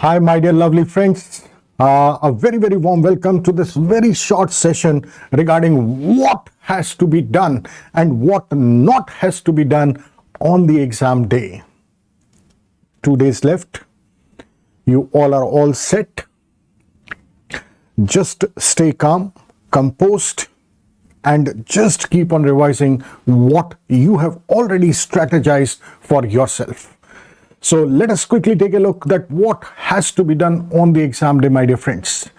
Hi, my dear lovely friends. A very, very warm welcome to this very short session regarding what has to be done and what not has to be done on the exam day. 2 days left. You all are all set. Just stay calm, composed, and just keep on revising what you have already strategized for yourself. So let us quickly take a look at what has to be done on the exam day, my dear friends.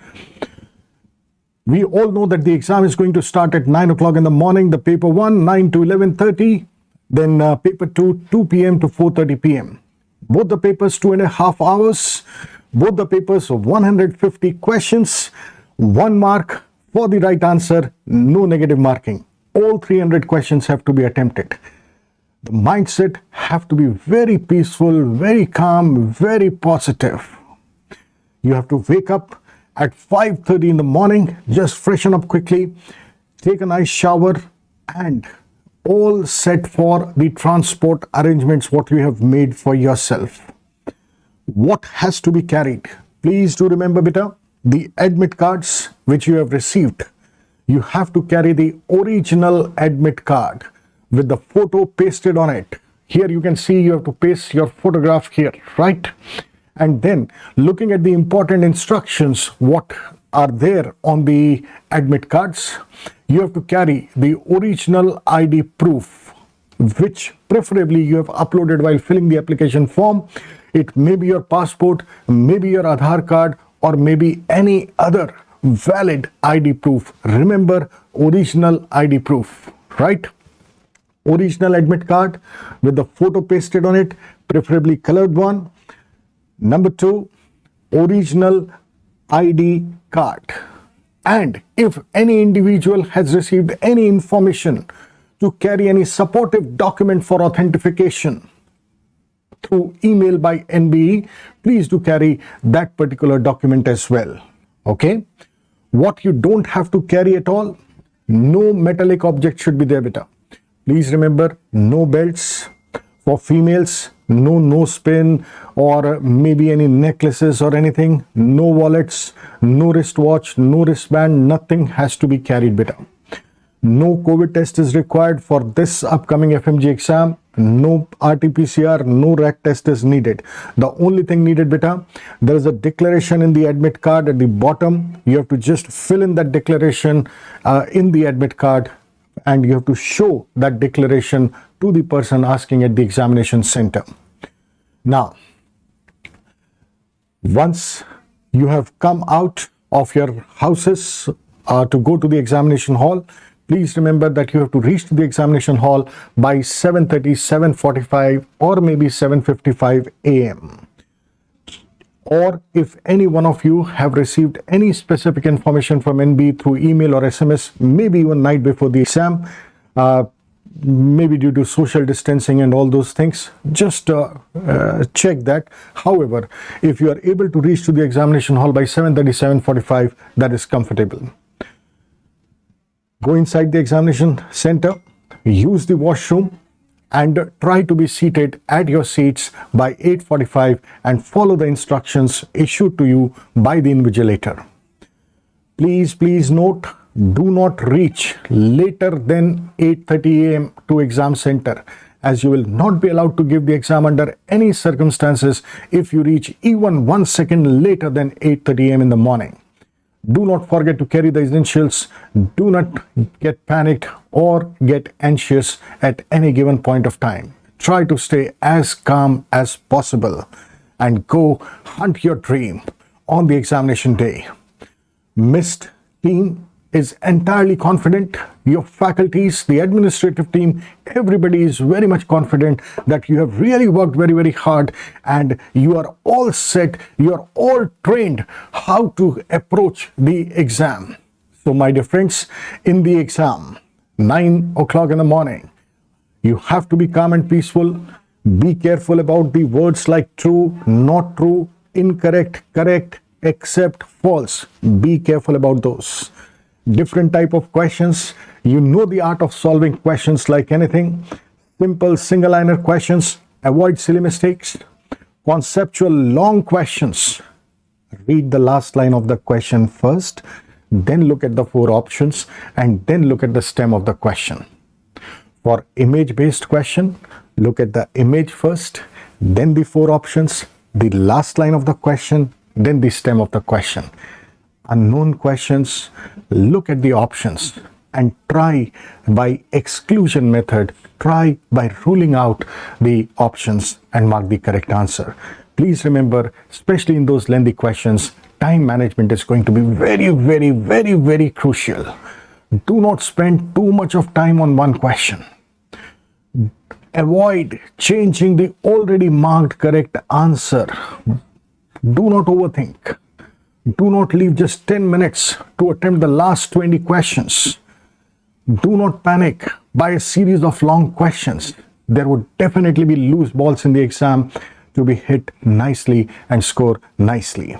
We all know that the exam is going to start at 9 o'clock in the morning. The paper 1, 9 to 11:30. Then paper 2, 2 p.m. to 4:30 p.m. Both the papers 2.5 hours. Both the papers 150 questions. 1 mark for the right answer. No negative marking. All 300 questions have to be attempted. The mindset have to be very peaceful, very calm, very positive. You have to wake up at 5:30 in the morning, just freshen up quickly, take a nice shower, and all set for the transport arrangements what you have made for yourself. What has to be carried? Please do remember, beta, the admit cards which you have received. You have to carry the original admit card with the photo pasted on it. Here you can see you have to paste your photograph here, right? And then looking at the important instructions, what are there on the admit cards, you have to carry the original ID proof, which preferably you have uploaded while filling the application form. It may be your passport, maybe your Aadhaar card, or maybe any other valid ID proof. Remember, original ID proof, right? Original admit card with the photo pasted on it, preferably colored one. Number 2, original ID card. And if any individual has received any information to carry any supportive document for authentication through email by NBE, please do carry that particular document as well. Okay? What you don't have to carry at all, no metallic object should be there, beta. Please remember, no belts for females, no nose pin or maybe any necklaces or anything, no wallets, no wristwatch, no wristband, nothing has to be carried, beta. No COVID test is required for this upcoming FMG exam. No RT-PCR, no RAT test is needed. The only thing needed, beta, there is a declaration in the admit card at the bottom. You have to just fill in that declaration in the admit card, and you have to show that declaration to the person asking at the examination center. Now, once you have come out of your houses to go to the examination hall, please remember that you have to reach to the examination hall by 7:30, 7:45 or maybe 7:55 a.m. Or if any one of you have received any specific information from NB through email or SMS, maybe even night before the exam, maybe due to social distancing and all those things, just check that. However, if you are able to reach to the examination hall by 7:30, 7:45, that is comfortable. Go inside the examination center, use the washroom, and try to be seated at your seats by 8:45 and follow the instructions issued to you by the invigilator. Please note, do not reach later than 8:30 a.m. to exam center, as you will not be allowed to give the exam under any circumstances if you reach even 1 second later than 8:30 a.m. in the morning. Do not forget to carry the essentials. Do not get panicked or get anxious at any given point of time. Try to stay as calm as possible and go hunt your dream on the examination day. MIST team is entirely confident. Your faculties, the administrative team, everybody is very much confident that you have really worked very, very hard and you are all set. You are all trained how to approach the exam. So my dear friends, in the exam, 9 o'clock in the morning, you have to be calm and peaceful. Be careful about the words like true, not true, incorrect, correct, accept, false. Be careful about those. Different type of questions. You know the art of solving questions like anything. Simple single liner questions. Avoid silly mistakes. Conceptual long questions. Read the last line of the question first, then look at the 4 options, and then look at the stem of the question. For image-based question, look at the image first, then the 4 options, the last line of the question, then the stem of the question. Unknown questions, look at the options and try by exclusion method, try by ruling out the options and mark the correct answer. Please remember, especially in those lengthy questions, time management is going to be very crucial. Do not spend too much of time on one question. Avoid changing the already marked correct answer. Do not overthink. Do not leave just 10 minutes to attempt the last 20 questions. Do not panic by a series of long questions. There would definitely be loose balls in the exam to be hit nicely and score nicely.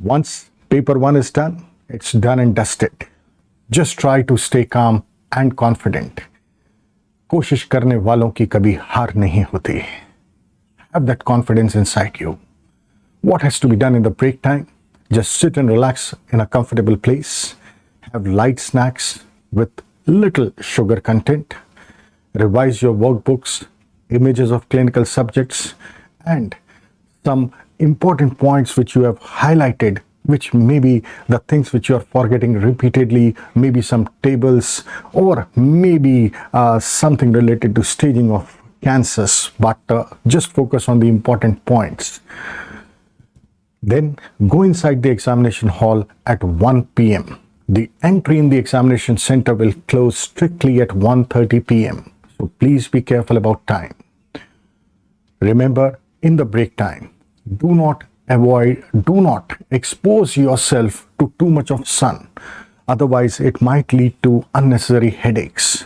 Once paper 1 is done, it's done and dusted. Just try to stay calm and confident. कोशिश करने वालों की कभी हार नहीं होती. Have that confidence inside you. What has to be done in the break time? Just sit and relax in a comfortable place. Have light snacks with little sugar content. Revise your workbooks, images of clinical subjects, and some important points which you have highlighted, which may be the things which you are forgetting repeatedly, maybe some tables, or maybe something related to staging of cancers, but just focus on the important points. Then go inside the examination hall at 1 p.m. The entry in the examination center will close strictly at 1:30 p.m. So please be careful about time. Remember, in the break time, do not expose yourself to too much of sun. Otherwise, it might lead to unnecessary headaches.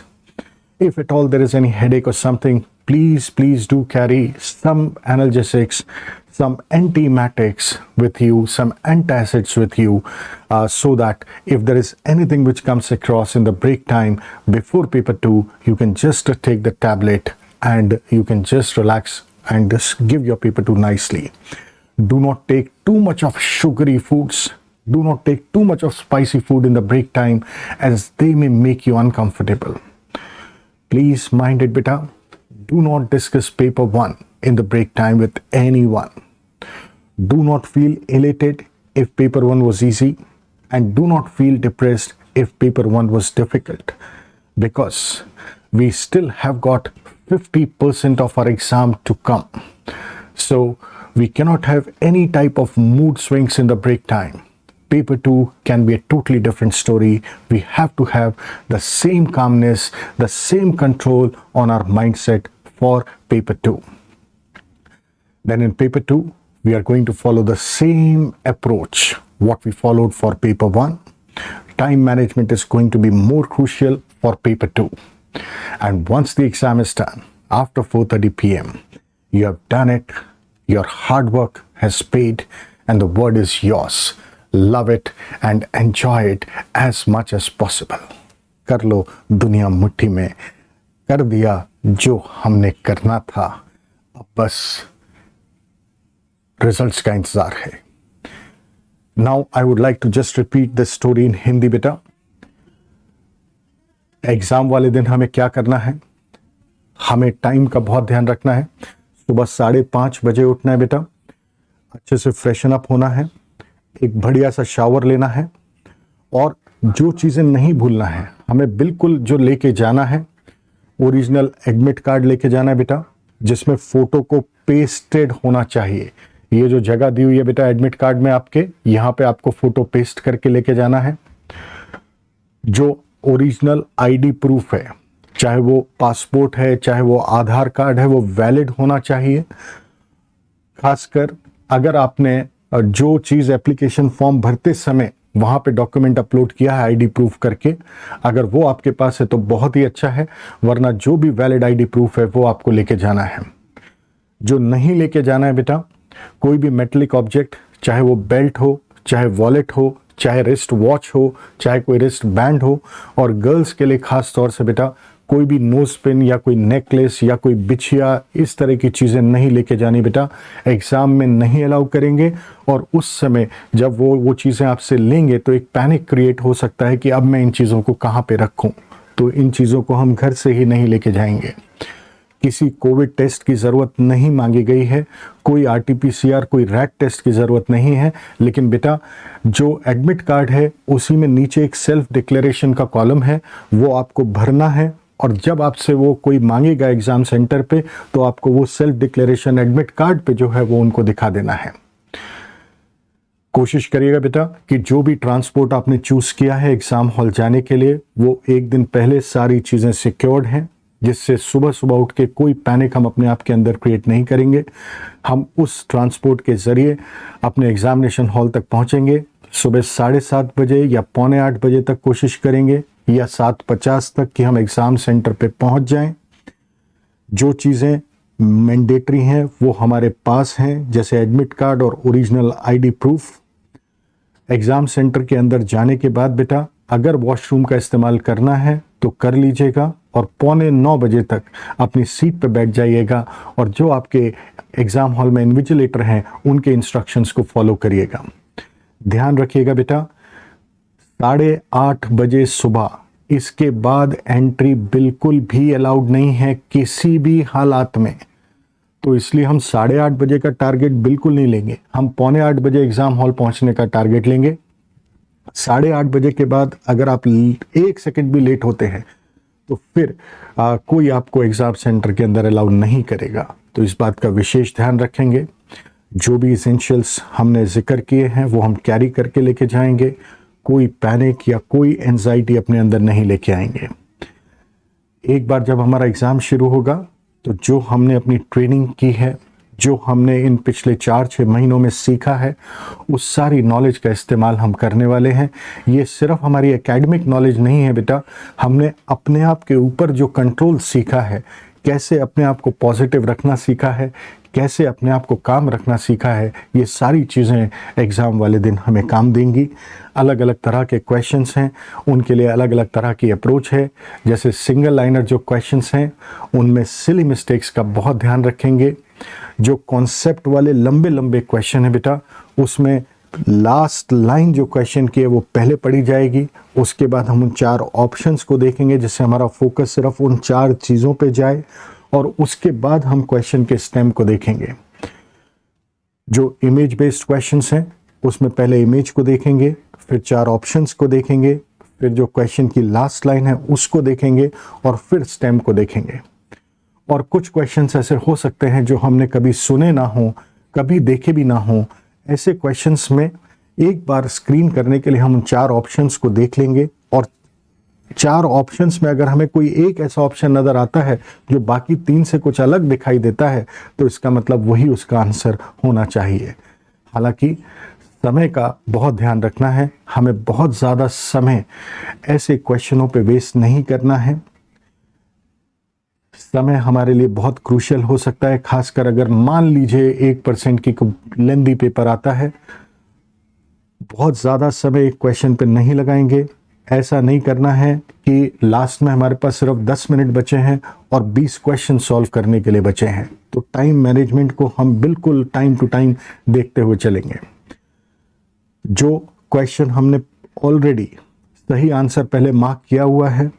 If at all there is any headache or something, please do carry some analgesics, some antiemetics with you, some antacids with you, so that if there is anything which comes across in the break time before paper 2, you can just take the tablet and you can just relax and just give your paper 2 nicely. Do not take too much of sugary foods. Do not take too much of spicy food in the break time, as they may make you uncomfortable. Please mind it, beta. Do not discuss paper 1 in the break time with anyone. Do not feel elated if paper 1 was easy, and do not feel depressed if paper 1 was difficult, because we still have got 50% of our exam to come. So we cannot have any type of mood swings in the break time. Paper 2 can be a totally different story. We have to have the same calmness, the same control on our mindset for paper 2. Then in paper 2, we are going to follow the same approach what we followed for paper 1. Time management is going to be more crucial for paper 2. And once the exam is done, after 4:30 p.m., you have done it. Your hard work has paid, and the word is yours. Love it and enjoy it as much as possible. कर लो दुनिया मुट्ठी में, कर दिया जो हमने करना था, अब बस रिजल्ट्स का इंतजार है. Now I would like to just repeat this story in Hindi, बेटा. एग्जाम वाले दिन हमें क्या करना है? हमें टाइम का बहुत ध्यान रखना है. सुबह 5:30 बजे उठना है बेटा. अच्छे से फ्रेशन अप होना है, एक बढ़िया सा शावर लेना है, और जो चीज़ें नहीं भूलना है, हमें बिल्कुल जो लेके जाना है, ओरिजिनल एडमिट कार्ड लेके जाना है बेटा, जिसमें फ़ोटो को पेस्टेड होना चाहिए. ये जो जगह दी हुई है बेटा एडमिट कार्ड में आपके, यहाँ पे आपको फ़ोटो पेस्ट करके लेके जाना है. जो ओरिजिनल आईडी प्रूफ है, चाहे वो पासपोर्ट है, चाहे वो आधार कार्ड है, वो वैलिड होना चाहिए. खासकर अगर आपने जो चीज़ एप्लीकेशन फॉर्म भरते समय वहाँ पे डॉक्यूमेंट अपलोड किया है आईडी प्रूफ करके, अगर वो आपके पास है तो बहुत ही अच्छा है, वरना जो भी वैलिड आईडी प्रूफ है वो आपको लेके जाना है. जो नहीं लेके जाना है बेटा, कोई भी मेटलिक ऑब्जेक्ट, चाहे वो बेल्ट हो, चाहे वॉलेट हो, चाहे रिस्ट वॉच हो, चाहे कोई रिस्ट बैंड हो, और गर्ल्स के लिए खास तौर से बेटा कोई भी नोज पिन या कोई नेकलेस या कोई बिछिया इस तरह की चीज़ें नहीं लेके जानी बेटा, एग्ज़ाम में नहीं अलाउ करेंगे। और उस समय जब वो चीज़ें आपसे लेंगे तो एक पैनिक क्रिएट हो सकता है कि अब मैं इन चीज़ों को कहाँ पे रखूँ, तो इन चीज़ों को हम घर से ही नहीं लेके जाएंगे। किसी कोविड टेस्ट की ज़रूरत नहीं मांगी गई है, कोई आरटीपीसीआर, कोई रैट टेस्ट की ज़रूरत नहीं है। लेकिन बेटा जो एडमिट कार्ड है उसी में नीचे एक सेल्फ डिक्लेरेशन का कॉलम है, वो आपको भरना है। और जब आपसे वो कोई मांगेगा एग्ज़ाम सेंटर पे तो आपको वो सेल्फ डिक्लेरेशन एडमिट कार्ड पे जो है वो उनको दिखा देना है। कोशिश करिएगा बेटा कि जो भी ट्रांसपोर्ट आपने चूज़ किया है एग्ज़ाम हॉल जाने के लिए वो एक दिन पहले सारी चीज़ें सिक्योर्ड हैं, जिससे सुबह सुबह उठ के कोई पैनिक हम अपने आप के अंदर क्रिएट नहीं करेंगे। हम उस ट्रांसपोर्ट के ज़रिए अपने एग्जामिनेशन हॉल तक पहुंचेंगे। सुबह 7:30 बजे या 7:45 बजे तक कोशिश करेंगे या 7:50 तक कि हम एग्ज़ाम सेंटर पे पहुंच जाएं। जो चीज़ें मैंडेटरी हैं वो हमारे पास हैं, जैसे एडमिट कार्ड और original ID proof. Exam centre के अंदर जाने के बाद बेटा अगर वॉशरूम का इस्तेमाल करना है तो कर लीजिएगा और 8:45 बजे तक अपनी सीट पर बैठ जाइएगा और जो आपके एग्ज़ाम हॉल में इन्विजिलेटर हैं उनके इंस्ट्रक्शंस को फॉलो करिएगा। ध्यान रखिएगा बेटा 8:30 बजे सुबह इसके बाद एंट्री बिल्कुल भी अलाउड नहीं है किसी भी हालात में। तो इसलिए हम 8:30 बजे का टारगेट बिल्कुल नहीं लेंगे, हम 7:45 बजे एग्ज़ाम हॉल पहुंचने का टारगेट लेंगे। 8:30 बजे के बाद अगर आप 1 सेकंड भी लेट होते हैं तो फिर कोई आपको एग्ज़ाम सेंटर के अंदर अलाउ नहीं करेगा। तो इस बात का विशेष ध्यान रखेंगे। जो भी एसेंशियल्स हमने जिक्र किए हैं वो हम कैरी करके लेके जाएंगे। कोई पैनिक या कोई एंजाइटी अपने अंदर नहीं लेके आएंगे। एक बार जब हमारा एग्ज़ाम शुरू होगा तो जो हमने अपनी ट्रेनिंग की है, जो हमने इन पिछले 4-6 महीनों में सीखा है, उस सारी नॉलेज का इस्तेमाल हम करने वाले हैं। ये सिर्फ हमारी एकेडमिक नॉलेज नहीं है बेटा, हमने अपने आप के ऊपर जो कंट्रोल सीखा है, कैसे अपने आप को पॉजिटिव रखना सीखा है, कैसे अपने आप को काम रखना सीखा है, ये सारी चीज़ें एग्ज़ाम वाले दिन हमें काम देंगी। अलग अलग तरह के क्वेश्चंस हैं, उनके लिए अलग अलग तरह की अप्रोच है। जैसे सिंगल लाइनर जो क्वेश्चंस हैं उनमें सिली मिस्टेक्स का बहुत ध्यान रखेंगे। जो कॉन्सेप्ट वाले लंबे लंबे क्वेश्चन है बेटा उसमें लास्ट लाइन जो क्वेश्चन की है वो पहले पढ़ी जाएगी। उसके बाद हम उन 4 ऑप्शंस को देखेंगे जिससे हमारा फोकस सिर्फ उन 4 चीज़ों पे जाए और उसके बाद हम क्वेश्चन के स्टेम को देखेंगे। जो इमेज बेस्ड क्वेश्चंस हैं उसमें पहले इमेज को देखेंगे, फिर 4 ऑप्शंस को देखेंगे, फिर जो क्वेश्चन की लास्ट लाइन है उसको देखेंगे और फिर स्टेम को देखेंगे। और कुछ क्वेश्चंस ऐसे हो सकते हैं जो हमने कभी सुने ना हो, कभी देखे भी ना हो। ऐसे क्वेश्चंस में एक बार स्क्रीन करने के लिए हम 4 ऑप्शंस को देख लेंगे और 4 ऑप्शंस में अगर हमें कोई एक ऐसा ऑप्शन नज़र आता है जो बाकी 3 से कुछ अलग दिखाई देता है तो इसका मतलब वही उसका आंसर होना चाहिए। हालांकि समय का बहुत ध्यान रखना है, हमें बहुत ज़्यादा समय ऐसे क्वेश्चनों पे वेस्ट नहीं करना है। समय हमारे लिए बहुत क्रूशियल हो सकता है, खासकर अगर मान लीजिए 1% की लेंदी पेपर आता है। बहुत ज़्यादा समय एक क्वेश्चन पे नहीं लगाएंगे। ऐसा नहीं करना है कि लास्ट में हमारे पास सिर्फ 10 मिनट बचे हैं और 20 क्वेश्चन सॉल्व करने के लिए बचे हैं। तो टाइम मैनेजमेंट को हम बिल्कुल टाइम टू टाइम देखते हुए चलेंगे। जो क्वेश्चन हमने ऑलरेडी सही आंसर पहले मार्क किया हुआ है,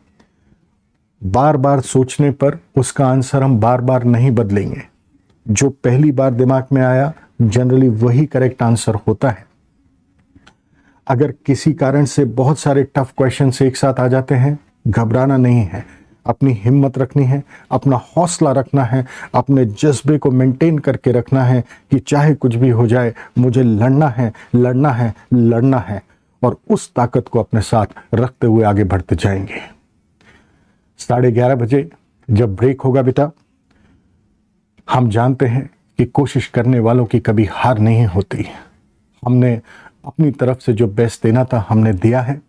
बार बार सोचने पर उसका आंसर हम बार बार नहीं बदलेंगे। जो पहली बार दिमाग में आया जनरली वही करेक्ट आंसर होता है। अगर किसी कारण से बहुत सारे टफ क्वेश्चंस एक साथ आ जाते हैं, घबराना नहीं है, अपनी हिम्मत रखनी है, अपना हौसला रखना है, अपने जज्बे को मेंटेन करके रखना है कि चाहे कुछ भी हो जाए मुझे लड़ना है, लड़ना है, लड़ना है। और उस ताकत को अपने साथ रखते हुए आगे बढ़ते जाएंगे। 11:30 बजे जब ब्रेक होगा बेटा, हम जानते हैं कि कोशिश करने वालों की कभी हार नहीं होती। हमने अपनी तरफ से जो बेस्ट देना था हमने दिया है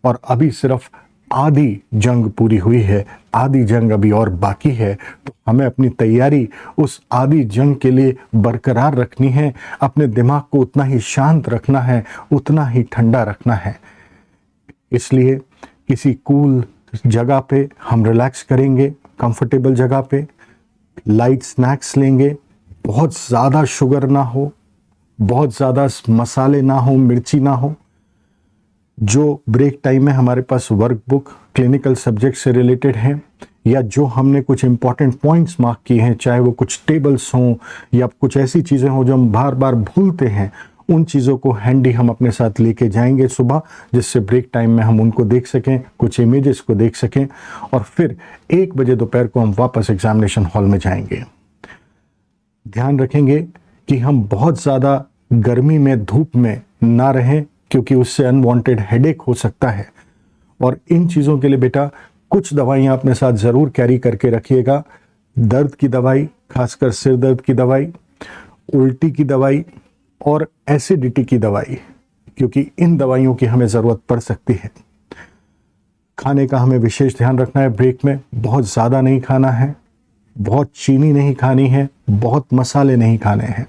और अभी सिर्फ आधी जंग पूरी हुई है, आधी जंग अभी और बाकी है। तो हमें अपनी तैयारी उस आधी जंग के लिए बरकरार रखनी है। अपने दिमाग को उतना ही शांत रखना है, उतना ही ठंडा रखना है। इसलिए किसी कूल जगह पे हम रिलैक्स करेंगे, कंफर्टेबल जगह पे, लाइट स्नैक्स लेंगे, बहुत ज़्यादा शुगर ना हो, बहुत ज़्यादा मसाले ना हो, मिर्ची ना हो। जो ब्रेक टाइम में हमारे पास वर्कबुक क्लिनिकल सब्जेक्ट से रिलेटेड हैं या जो हमने कुछ इंपॉर्टेंट पॉइंट्स मार्क किए हैं, चाहे वो कुछ टेबल्स हों या कुछ ऐसी चीज़ें हों जो हम बार बार भूलते हैं, उन चीज़ों को हैंडी हम अपने साथ लेके जाएंगे सुबह, जिससे ब्रेक टाइम में हम उनको देख सकें, कुछ इमेजेस को देख सकें, और फिर 1 बजे दोपहर को हम वापस एग्जामिनेशन हॉल में जाएंगे। ध्यान रखेंगे कि हम बहुत ज़्यादा गर्मी में, धूप में ना रहें, क्योंकि उससे अनवांटेड हेडेक हो सकता है। और इन चीज़ों के लिए बेटा कुछ दवाइयाँ अपने साथ ज़रूर कैरी करके रखिएगा। दर्द की दवाई, खासकर सिर दर्द की दवाई, उल्टी की दवाई और एसिडिटी की दवाई, क्योंकि इन दवाइयों की हमें ज़रूरत पड़ सकती है। खाने का हमें विशेष ध्यान रखना है। ब्रेक में बहुत ज़्यादा नहीं खाना है, बहुत चीनी नहीं खानी है, बहुत मसाले नहीं खाने हैं।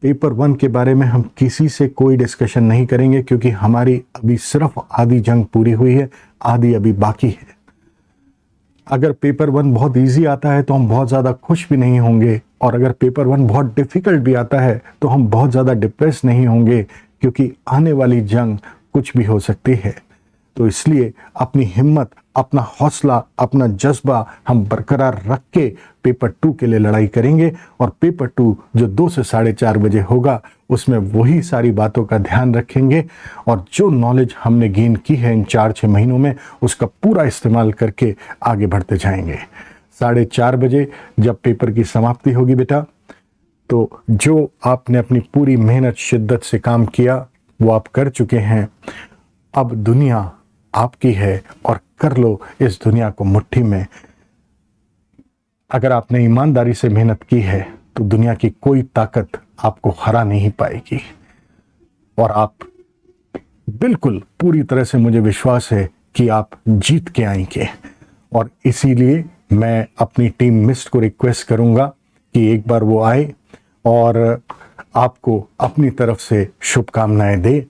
पेपर 1 के बारे में हम किसी से कोई डिस्कशन नहीं करेंगे, क्योंकि हमारी अभी सिर्फ आधी जंग पूरी हुई है, आधी अभी बाकी है। अगर पेपर 1 बहुत इजी आता है तो हम बहुत ज़्यादा खुश भी नहीं होंगे, और अगर पेपर 1 बहुत डिफ़िकल्ट भी आता है तो हम बहुत ज़्यादा डिप्रेस नहीं होंगे, क्योंकि आने वाली जंग कुछ भी हो सकती है। तो इसलिए अपनी हिम्मत, अपना हौसला, अपना जज्बा हम बरकरार रख के पेपर 2 के लिए लड़ाई करेंगे। और पेपर 2 जो 2 से 4:30 बजे होगा, उसमें वही सारी बातों का ध्यान रखेंगे, और जो नॉलेज हमने गेन की है इन 4-6 महीनों में, उसका पूरा इस्तेमाल करके आगे बढ़ते जाएंगे। 4:30 बजे जब पेपर की समाप्ति होगी बेटा, तो जो आपने अपनी पूरी मेहनत शिद्दत से काम किया वो आप कर चुके हैं। अब दुनिया आपकी है, और कर लो इस दुनिया को मुट्ठी में। अगर आपने ईमानदारी से मेहनत की है तो दुनिया की कोई ताकत आपको हरा नहीं पाएगी, और आप बिल्कुल पूरी तरह से, मुझे विश्वास है कि आप जीत के आएंगे। और इसीलिए मैं अपनी टीम मिस्ट को रिक्वेस्ट करूंगा कि एक बार वो आए और आपको अपनी तरफ से शुभकामनाएं दे।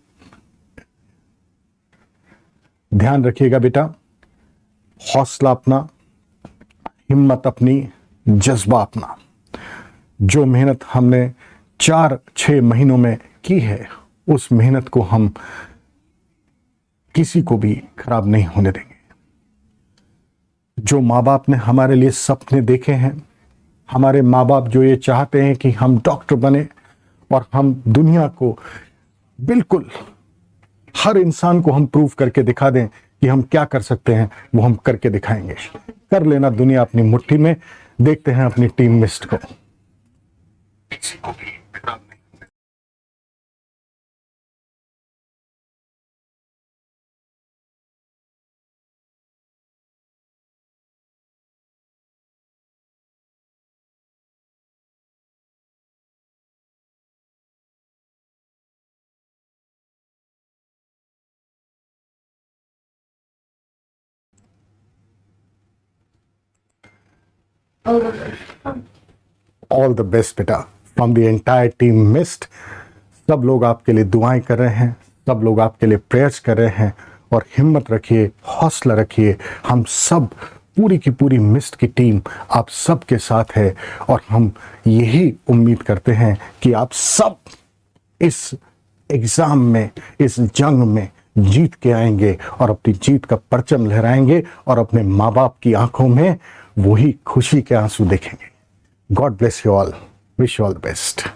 ध्यान रखिएगा बेटा, हौसला अपना, हिम्मत अपनी, जज्बा अपना। जो मेहनत हमने 4-6 महीनों में की है, उस मेहनत को हम किसी को भी खराब नहीं होने देंगे। जो माँ बाप ने हमारे लिए सपने देखे हैं, हमारे माँ बाप जो ये चाहते हैं कि हम डॉक्टर बने और हम दुनिया को, बिल्कुल हर इंसान को हम प्रूव करके दिखा दें कि हम क्या कर सकते हैं, वो हम करके दिखाएंगे। कर लेना दुनिया अपनी मुट्ठी में। देखते हैं अपनी टीम मिस्ट को। ऑल द बेस्ट बेटा from the entire team mist. सब लोग आपके लिए दुआएं कर रहे हैं, सब लोग आपके लिए प्रेयर्स कर रहे हैं, और हिम्मत रखिए, हौसला रखिए। हम सब, पूरी की पूरी मिस्ट की टीम आप सब के साथ है, और हम यही उम्मीद करते हैं कि आप सब इस एग्जाम में, इस जंग में जीत के आएंगे और अपनी जीत का परचम लहराएंगे, और अपने माँ बाप की आंखों में वही खुशी के आंसू देखेंगे। God bless you all, wish you all the best.